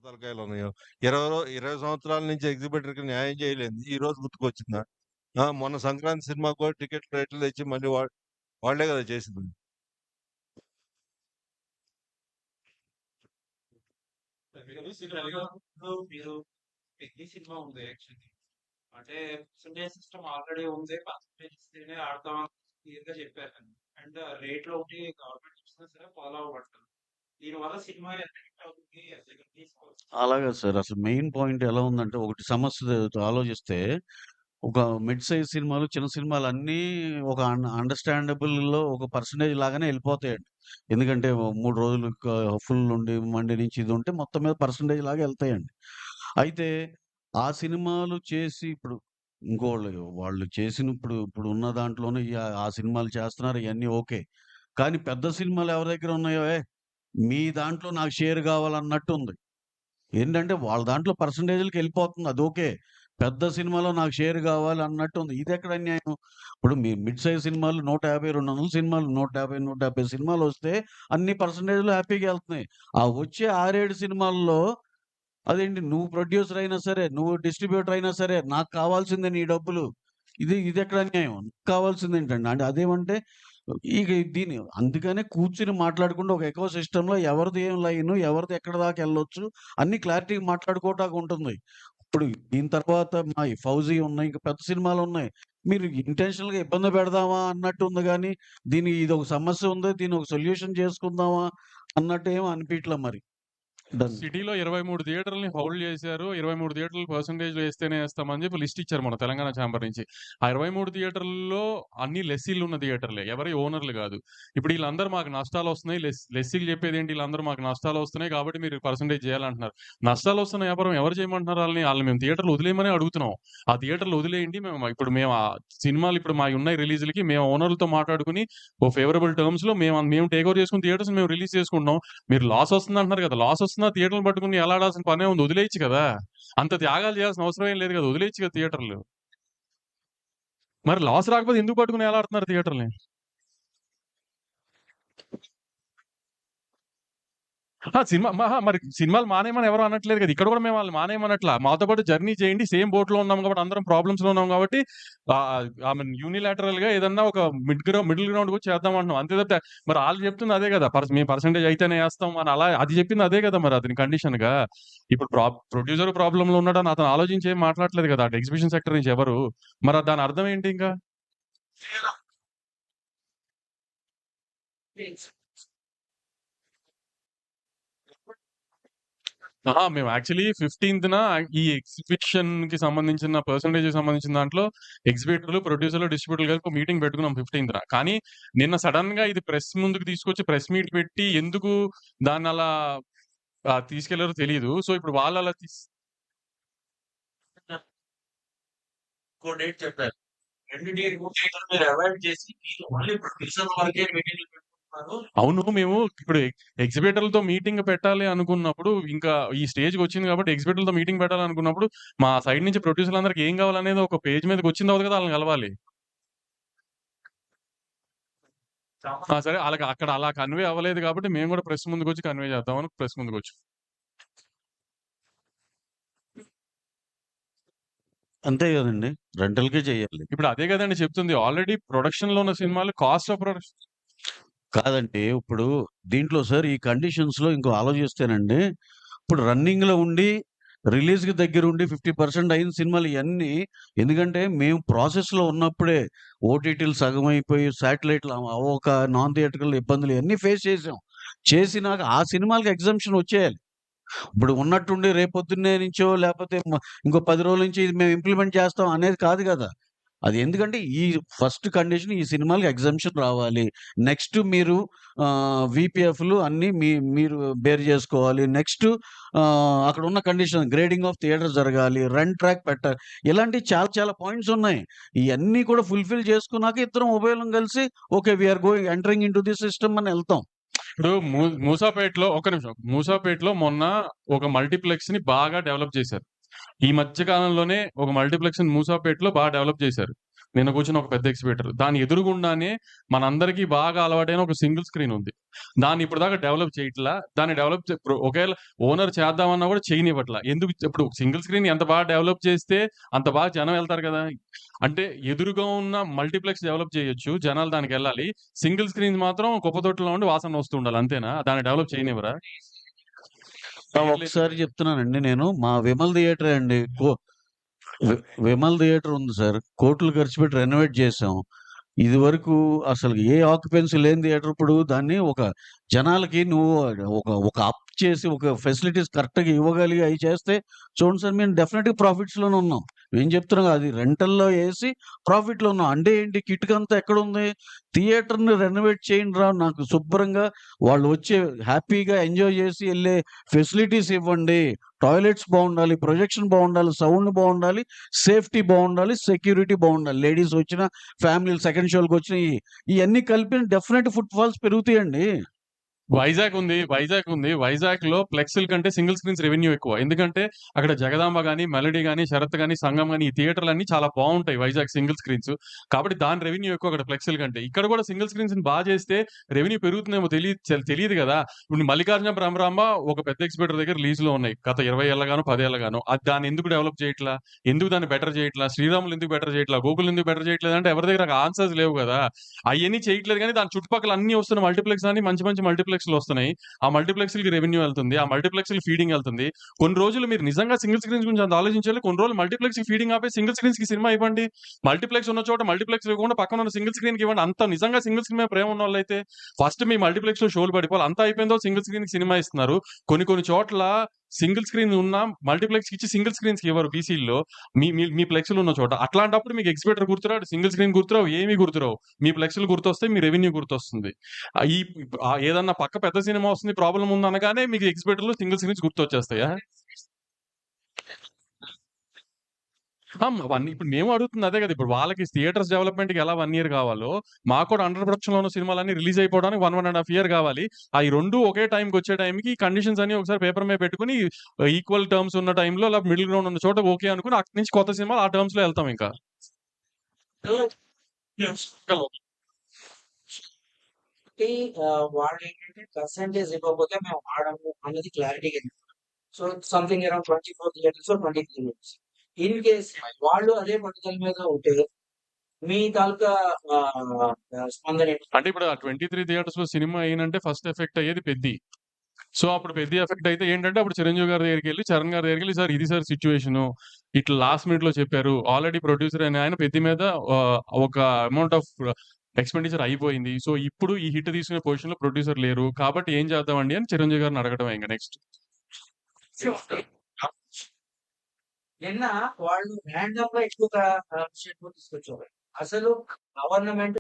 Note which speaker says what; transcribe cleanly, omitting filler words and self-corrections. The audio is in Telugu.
Speaker 1: తలకాయలు ఉన్నాయో. 20 సంవత్సరాల నుంచి ఎగ్జిబిటర్‌కి న్యాయం చేయలేదు. ఈ రోజు గుర్తుకొచ్చిందా? మొన్న సంక్రాంతి సినిమాకి కూడా టికెట్ రేట్లు తెచ్చి మళ్ళీ వాళ్ళే కదా చేసింది.
Speaker 2: మీరు పెద్ద సినిమా ఉంది యాక్చువల్లీ. అంటే పర్సెంటేజ్ సిస్టమ్ ఆల్రెడీ ఉంది. పర్సెంటేజ్ ఇస్తేనే ఆడతాం క్లియర్‌గా చెప్పారు. అండ్ రేట్‌లో ఒకటి గవర్నమెంట్ ఇచ్చినా సరే ఫాలో అవ్వట్లేదు. దీనివల్ల సినిమా ఎంత హిట్ అవుతుంది, ఎంత హిట్ తీసుకోవచ్చు.
Speaker 3: అలాగా సార్. అసలు మెయిన్ పాయింట్ ఎలా ఉందంటే, ఒకటి సమస్య ఆలోచిస్తే, ఒక మిడ్ సైజ్ సినిమాలు, చిన్న సినిమాలు అన్నీ ఒక అండర్‌స్టాండబుల్‌లో ఒక పర్సెంటేజ్ లాగానే ఎళ్ళిపోతాయండి. ఎందుకంటే 3 రోజులు ఫుల్ ఉండి, మండే నుంచి ఇది ఉంటే మొత్తం మీద పర్సెంటేజ్ లాగా ఎళ్తాయండి. అయితే ఆ సినిమాలు చేసి ఇప్పుడు వాళ్ళు చేసిన ఇప్పుడున్న దాంట్లోనే ఆ సినిమాలు చేస్తున్నారు ఇయన్నీ ఓకే. కానీ పెద్ద సినిమాలు ఎవరి దగ్గర ఉన్నాయో, మీ దాంట్లో నాకు షేర్ కావాలన్నట్టుంది. ఏంటంటే వాళ్ళ దాంట్లో పర్సెంటేజ్‌లకెళ్ళిపోతుంది. అదోకే. పెద్ద సినిమాలో నాకు షేర్ గావాలి అన్నట్టుంది. ఇదెక్కడ అన్యాయం? ఇప్పుడు మీ మిడ్ సైజ్ సినిమాలు 150, 200 సినిమాలు 150, 170 సినిమాలొస్తే అన్ని పర్సెంటేజ్‌లు హ్యాపీగా ఎళ్తున్నాయి. ఆ వచ్చే 6, 7 సినిమాల్లో అదేంటి, నువ్వు ప్రొడ్యూసర్ అయినా సరే, నువ్వు డిస్ట్రిబ్యూటర్ అయినా సరే, నాకు కావాల్సిందే నీ డబ్బులు. ఇదెక్కడ అన్యాయం? కావాల్సిందేంటండి? అంటే అదేమంటే ఇక అందుకనే కూర్చొని మాట్లాడకుండా ఒక ఎకో సిస్టమ్‌లో ఎవరిది ఏం లైను, ఎవరిది ఎక్కడి దాకా ఎళ్ళొచ్చు అన్నీ క్లారిటీగా మాట్లాడుకోవటానికి ఉంటుంది. ఇప్పుడు దీని తర్వాత మా ఈ 'ఫౌజీ' ఉన్నాయి. ఇంకా పెద్ద సినిమాలున్నాయి. మీరు ఇంటెన్షనల్‌గా ఇబ్బంది పెడదామా అన్నట్టు ఉంది గానీ, ఇదొక సమస్య ఉంది. దీన్నొక సొల్యూషన్ చేసుకుందామా అన్నట్టు ఏమి అనిపియట్లా మరి. డన్.
Speaker 4: సిటీలో 23 థియేటర్‌లని హోల్డ్ చేశారు. 23 థియేటర్లు పర్సెంటేజ్‌లో ఏస్తేనే ఏస్తామని చెప్పి లిస్ట్ ఇచ్చారు మన తెలంగాణ ఛాంబర్ నుంచి. ఆ 23 థియేటర్లలో అన్ని లెస్సీలున్న థియేటర్లే. ఎవరి ఓనర్‌లు గాదు. ఇప్పుడు ఈళ్ళందరూ మాకు నష్టాలొస్తున్నాయి. లెస్సీలు చెప్పేదేంటి, ఈళ్ళందరూ మాకు నష్టాలొస్తున్నాయి కాబట్టి మీరు పర్సెంటేజ్ చేయాలంటున్నారు. నష్టాలొస్తున్న వ్యాపారం ఎవరు చేయమంటున్నారు ఆళ్ళని? ఆళ్ళని మేము థియేటర్లు వదిలేయమనే అడుగుతున్నాం. ఆ థియేటర్లు వదిలేయండి. మేము ఆ సినిమాలు ఇప్పుడు మాయున్నాయి రిలీజ్‌లకి మేము ఓనర్‌లతో మాట్లాడుకొని ఓ ఫేవరబుల్ టర్మ్స్‌లో మేము టేక్ ఓవర్ చేసుకుని థియేటర్స్‌ని మేము రిలీజ్ చేసుకుంటున్నాం. మీరు లాస్ వస్తుందంటున్నారు కదా! లాస్ వస్తున్నా థియేటర్‌లు పట్టుకొని ఎలాడాల్సిన పనే ఉంది. వదిలేయొచ్చు కదా! అంత త్యాగాలు చేయాల్సిన అవసరం ఏం లేదు కదా! వదిలేయొచ్చు కదా థియేటర్‌లు. మరి లాస్ రాకపోతే ఎందుకు పట్టుకొని ఎలాడుతున్నారు థియేటర్‌లని? మరి సినిమాలు మానేయమని ఎవరు అనట్లేదు కదా! ఇక్కడ కూడా మేము వాళ్ళని మానేయమనట్లా. మాతో పాటు జర్నీ చేయండి. సేమ్ బోట్‌లో ఉన్నాం కాబట్టి అందరం ప్రాబ్లమ్స్‌లో ఉన్నాం కాబట్టి ఐ మీన్ యూనిలాటరల్‌గా ఏదన్నా ఒక మిడిల్ గ్రౌండ్‌కొచ్చి చేద్దాం అంటున్నాం. అంతే తప్పితే మరి ఆళ్ళు చెప్తుంది అదే కదా! మేము పర్సెంటేజ్ అయితేనే ఏస్తాం అని అది చెప్పింది అదే కదా! మరి అతని కండిషన్‌గా. ఇప్పుడు ప్రొడ్యూసర్ ప్రాబ్లమ్‌లో ఉన్నాడని అతను ఆలోచించి ఏం మాట్లాడట్లేదు కదా! అటు ఎగ్జిబిషన్ సెక్టర్ నుంచి ఎవరు. మరి దాని అర్థం ఏంటి ఇంకా? మేము యాక్చువల్లీ 15థ్ ఈ ఎగ్జిబిషన్‌కి సంబంధించిన పర్సెంటేజ్‌కి సంబంధించిన దాంట్లో ఎగ్జిబిటర్లు, ప్రొడ్యూసర్లు, డిస్ట్రిబ్యూటర్లు కలిపి ఒక మీటింగ్ పెట్టుకున్నాం 15థ్. కానీ నిన్న సడెన్‌గా ఇది ప్రెస్ ముందుకు తీసుకొచ్చి ప్రెస్ మీట్ పెట్టి ఎందుకు దాన్నలా తీసుకెళ్లారో తెలీదు. సో, ఇప్పుడు వాళ్ళలా
Speaker 2: ఇంకో డేట్ చెప్పారు. 2 డేట్‌లు మీరు అవాయిడ్ చేసి మీరు ఓన్లీ ప్రొడ్యూసర్ వరకే మీటింగ్‌లు పెట్టుకుంటున్నారు.
Speaker 4: అవును. మేము ఇప్పుడు ఎగ్జిబిటర్లతో మీటింగ్ పెట్టాలి అనుకున్నప్పుడు, ఇంకా ఈ స్టేజ్‌కొచ్చింది కాబట్టి ఎగ్జిబిటర్లతో మీటింగ్ పెట్టాలనుకున్నప్పుడు, మా సైడ్ నుంచి ప్రొడ్యూసర్లందరికి ఏం కావాలనేది ఒక పేజ్ మీదకొచ్చిన తర్వాత కదా ఆళ్ళని కలవాలి. సరే ఆళ్ళకి అక్కడ అలా కన్వే అవ్వలేదు కాబట్టి మేము కూడా ప్రెస్ ముందుకొచ్చి కన్వే చేద్దామని ప్రెస్ ముందుకొచ్చాం.
Speaker 3: అంతే గదండీ! రెంటల్‌కే చేయాలి.
Speaker 4: ఇప్పుడు అదే కదండీ చెప్తుంది. ఆల్రెడీ ప్రొడక్షన్‌లో ఉన్న సినిమాలు కాస్ట్ ఆఫ్ ప్రొడక్షన్
Speaker 3: కాదండి. ఇప్పుడు దీంట్లో సార్ ఈ కండిషన్స్‌లో ఇంకో ఆలోచిస్తేనండి, ఇప్పుడు రన్నింగ్‌లో ఉండి, రిలీజ్‌కి దగ్గరుండి 50% అయిన సినిమాలు ఇయన్నీ ఎందుకంటే మేము ప్రాసెస్‌లో ఉన్నప్పుడే ఓటీటీలు సగం అయిపోయి, శాటిలైట్‌లు అవ్వక, నాన్ థియేట్రికల్ ఇబ్బందులు ఇయన్నీ ఫేస్ చేసాం. చేసినాక ఆ సినిమాలకి ఎగ్జంప్షన్ వచ్చేయాలి. ఇప్పుడు ఉన్నట్టుండి రేపొద్దున్నే నుంచో లేపోతే ఇంకో 10 రోజుల నుంచి ఇది మేము ఇంప్లిమెంట్ చేస్తాం అనేది కాదు గదా! అది ఎందుకంటే ఈ ఫస్ట్ కండిషన్ ఈ సినిమాలకి ఎగ్జంప్షన్ రావాలి. నెక్స్ట్ మీరు వీపీఎఫ్‌లు అన్నీ మీరు బేర్ జేసుకోవాలి. నెక్స్ట్ అక్కడున్న కండిషన్ గ్రేడింగ్ ఆఫ్ థియేటర్ జరగాలి. రన్ ట్రాక్ పెట్టాలి. ఇలాంటి చాలా చాలా పాయింట్స్ ఉన్నాయి. ఇయన్నీ కూడా ఫుల్‌ఫిల్ చేసుకున్నాక ఇద్దరం ఉభయులం కలిసి okay. We are entering into this system అని ఎళ్తాం.
Speaker 4: ఇప్పుడు మూసాపేటలో ఒక్క నిమిషం. మూసాపేటలో మొన్న ఒక మల్టీప్లెక్స్‌ని బాగా డెవలప్ చేశారు. ఈ మధ్య కాలంలోనే ఒక మల్టీప్లెక్స్‌ని మూసాపేటలో బాగా డెవలప్ చేశారు. నిన్న కూర్చున్న ఒక పెద్ద ఎగ్జిబిటర్. దాని ఎదురుగుండానే మనందరికీ బాగా అలవాటైన ఒక సింగిల్ స్క్రీన్ ఉంది. దాన్ని ఇప్పటిదాకా డెవలప్ చేయట్లా. దాన్ని డెవలప్ ఇప్పుడు ఒకవేళ ఓనర్ చేద్దామన్నా కూడా చేయనివ్వట్లా. ఎందుకు ఇప్పుడు సింగిల్ స్క్రీన్ ఎంత బాగా డెవలప్ చేస్తే అంత బాగా జనం వెళ్తారు కదా! అంటే ఎదురుగా ఉన్న మల్టీప్లెక్స్ డెవలప్ చేయొచ్చు. జనాలు దానికెళ్ళాలి. సింగిల్ స్క్రీన్స్ మాత్రం కుప్పతొట్టులో ఉండి వాసన వస్తూ ఉండాలి. అంతేనా? దాన్ని డెవలప్ చేయనివ్వరా?
Speaker 3: ఒకసారి చెప్తున్నానండి నేను. మా విమల్ థియేటరే అండి. విమల్ థియేటర్ ఉంది సార్. కోట్లు ఖర్చు పెట్టి రెనోవేట్ చేసాం. ఇదివరకు అసలు ఏ ఆక్యుపెన్సీ లేని థియేటర్ ఇప్పుడు దాన్ని ఒక జనాలకి నువ్వు ఒక అప్ చేసి ఒక ఫెసిలిటీస్ కరెక్ట్‌గా ఇవ్వగలిగి అయి చేస్తే చూడండి సార్, మేము డెఫినిట్‌గా ప్రాఫిట్స్‌లోనే ఉన్నాం. మేము చెప్తున్నాం అది రెంటల్‌లో ఏసి ప్రాఫిట్‌లో ఉన్నాం. అంటే ఏంటి, కిటుకంతా ఎక్కడుంది? థియేటర్‌ని రెనోవేట్ చేయండిరా, నాకు శుభ్రంగా వాళ్ళు వచ్చి హ్యాపీగా ఎంజాయ్ చేసి ఎళ్ళే ఫెసిలిటీస్ ఇవ్వండి. టాయిలెట్స్ బావుండాలి, ప్రొజెక్షన్ బావుండాలి, సౌండ్ బావుండాలి, సేఫ్టీ బావుండాలి, సెక్యూరిటీ బావుండాలి. లేడీస్ వచ్చిన, ఫ్యామిలీలు సెకండ్ షోలకొచ్చినా ఇయన్నీ కలిపి డెఫినెట్ ఫుట్ ఫాల్స్ పెరుగుతాయండి.
Speaker 4: వైజాగ్ ఉంది. వైజాగ్‌లో ఫ్లెక్స్‌ల కంటే సింగిల్ స్క్రీన్స్ రెవెన్యూ ఎక్కువ. ఎందుకంటే అక్కడ జగదాంబ గాని, మెలోడీ గాని, శరత్ గాని, సంగం గాని ఈ థియేటర్‌లన్నీ చాలా బావుంటాయి వైజాగ్ సింగిల్ స్క్రీన్స్. కాబట్టి దాని రెవెన్యూ ఎక్కువ అక్కడ ఫ్లెక్స్‌ల కంటే. ఇక్కడ కూడా సింగిల్ స్క్రీన్స్‌ని చేస్తే రెవెన్యూ పెరుగుతుందేమో తెలీదు గదా! ఇప్పుడు మల్లికార్జున భ్రమరాంబ ఒక పెద్ద ఎగ్జిబిటర్ దగ్గర లీజ్‌లో ఉన్నాయి. గత 20 ఏళ్లగానో, 10 ఏళ్లగానో. దాన్ని ఎందుకు డెవలప్ చేయట్లా? ఎందుకు దాన్ని బెటర్ చేయట్లా? శ్రీరాములు ఎందుకు బెటర్ చేయట్లా? గోకుల్ ఎందుకు బెటర్ చేయట్లేదంటే ఎవరి దగ్గర ఆన్సర్స్ లేవు గదా! అయన్నీ చేయట్లేదు గానీ దాని చుట్టుపక్కల అన్నీ వస్తున్న మల్టీప్లెక్స్ అన్ని మంచి మంచి మల్టీప్లెక్స్‌లు వస్తున్నాయి. ఆ మల్టీప్లెక్స్‌లకి రెవెన్యూ వెళ్తుంది. ఆ మల్టీప్లెక్స్‌లకి ఫీడింగ్ వెళ్తుంది. కొన్ని రోజులు మీరు నిజంగా సింగిల్ స్క్రీన్స్ గురించి అంత ఆలోచించాలి. కొన్ని రోజులు మల్టీప్లెక్స్‌కి ఫీడింగ్ ఆపేసి సింగిల్ స్క్రీన్స్‌కి సినిమా ఇవ్వండి. మల్టీప్లెక్స్ ఉన్న చోట మల్టీప్లెక్స్ ఇవ్వకుండా పక్కన ఉన్న సింగిల్ స్క్రీన్‌కి ఇవ్వండి. అంత నిజంగా సింగిల్ స్క్రీన్ మీద ప్రేమ ఉన్నోళ్ళైతే ఫస్ట్ మీ మల్టీప్లెక్స్‌లో షోలు పడిపోవాలి. అంతా అయిపోయిందో సింగిల్ స్క్రీన్‌కి సినిమా ఇస్తున్నారు. కొన్ని చోట్ల సింగిల్ స్క్రీన్ ఉన్న మల్టీప్లెక్స్‌కి ఇచ్చి సింగిల్ స్క్రీన్స్‌కి ఇవ్వరు బీసీల్లో. మీ మీ మీ ఫ్లెక్స్‌లు ఉన్న చోట. అట్లాంటప్పుడు మీకు ఎగ్జిబిటర్ గుర్తురాడు, సింగిల్ స్క్రీన్ గుర్తురావు, ఏమీ గుర్తురావు. మీ ఫ్లెక్స్‌లు గుర్తొస్తాయి, మీ రెవెన్యూ గుర్తొస్తుంది. ఈ ఏదన్నా పక్క పెద్ద సినిమా వస్తుంది, ప్రాబ్లమ్ ఉందనగానే మీకు ఎగ్జిబిటర్‌లో సింగిల్ స్క్రీన్స్ గుర్తొచ్చేస్తాయా? అవన్నీ ఇప్పుడు మేము అడుగుతుంది అదే కదా! ఇప్పుడు వాళ్ళకి థియేటర్స్ డెవలప్‌మెంట్‌కి ఎలా 1 ఇయర్ కావాలో, మాకు కూడా అండర్ ప్రొడక్షన్‌లో ఉన్న సినిమాలన్నీ రిలీజ్ అయిపోవడానికి 1 ఇయర్ కావాలి. అయి 2 ఒకే టైంకొచ్చే టైంకి కండిషన్స్ అన్ని ఒకసారి పేపర్ మీద పెట్టుకొని ఈక్వల్ టర్మ్స్ ఉన్న టైంలో లేదా మిడిల్ గ్రౌండ్ ఉన్న చోట ఓకే అనుకుని అక్కడి నుంచి కొత్త సినిమాలు ఆ టర్మ్స్‌లో ఎళ్తాం ఇంకా.
Speaker 5: కాబట్టి వాళ్ళేంటంటే పర్సెంటేజ్ ఇవ్వకపోతే మేము వాడము అన్నది క్లారిటీగా చెప్పారు. So something around 24 theatres 23 theatres. In case వాళ్ళు అదే పట్టుదల మీద ఉంటే మీ తాలూకా స్పందన ఏంటి?
Speaker 4: అంటే ఇప్పుడు ఆ 23 థియేటర్స్‌లో సినిమా అయిందంటే ఫస్ట్ ఎఫెక్ట్ అయ్యేది పెద్ది. సో అప్పుడు పెద్ది ఎఫెక్ట్ అయితే ఏంటంటే అప్పుడు చిరంజీవి గారి దగ్గరికెళ్ళి, చరణ్ గారి దగ్గరికెళ్ళి సార్ ఇది సార్ సిట్యుయేషను. ఇట్లా లాస్ట్ మినిట్‌లో చెప్పారు. ఆల్రెడీ ప్రొడ్యూసర్ అయిన ఆయన పెద్ది మీద ఒక అమౌంట్ ఆఫ్ ఎక్స్‌పెండిచర్ అయిపోయింది. సో ఇప్పుడు ఈ హిట్ తీసుకునే పొజిషన్‌లో ప్రొడ్యూసర్ లేరు. కాబట్టి ఏం చేద్దామండి అని చిరంజీవి గారిని అడగడమే ఇంక నెక్స్ట్.
Speaker 5: నిన్న వాళ్ళు ర్యాండమ్ గా ఎక్కువ తీసుకొచ్చారు. అసలు గవర్నమెంట్